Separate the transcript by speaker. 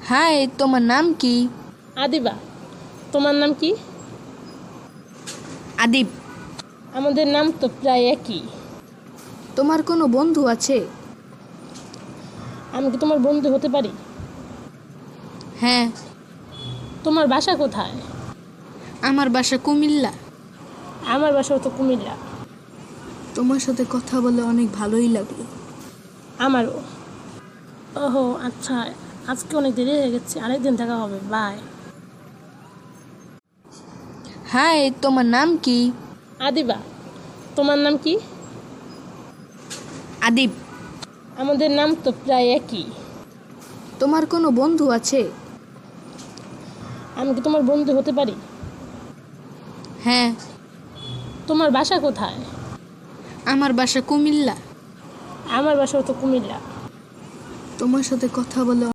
Speaker 1: High, তোমার নাম কি?
Speaker 2: আদিবা। তোমার নাম কি?
Speaker 1: আদিব।
Speaker 2: আমাদের নাম তো প্রায় একই।
Speaker 1: তোমার কোনো বন্ধু আছে?
Speaker 2: আমি কি তোমার বন্ধু হতে পারি?
Speaker 1: হ্যাঁ।
Speaker 2: তোমার বাসা কোথায়?
Speaker 1: আমার বাসা কুমিল্লা।
Speaker 2: আমার বাসাও তো কুমিল্লা।
Speaker 1: তোমার সাথে কথা বলে অনেক ভালোই লাগলো।
Speaker 2: আমারও। ওহো আচ্ছা, আজকে অনেক দেরি হয়ে গেছে, আরেকদিন দেখা হবে। বাই।
Speaker 1: হাই, তোমার নাম কি?
Speaker 2: আদিবা। তোমার নাম কি?
Speaker 1: আদিব।
Speaker 2: আমাদের নাম তো প্রায় একই।
Speaker 1: তোমার কোনো বন্ধু আছে?
Speaker 2: আমি কি তোমার বন্ধু হতে পারি?
Speaker 1: হ্যাঁ।
Speaker 2: তোমার বাসা কোথায়?
Speaker 1: আমার বাসা কুমিল্লা।
Speaker 2: আমার বাসাও তো কুমিল্লা।
Speaker 1: তোমার সাথে কথা বলে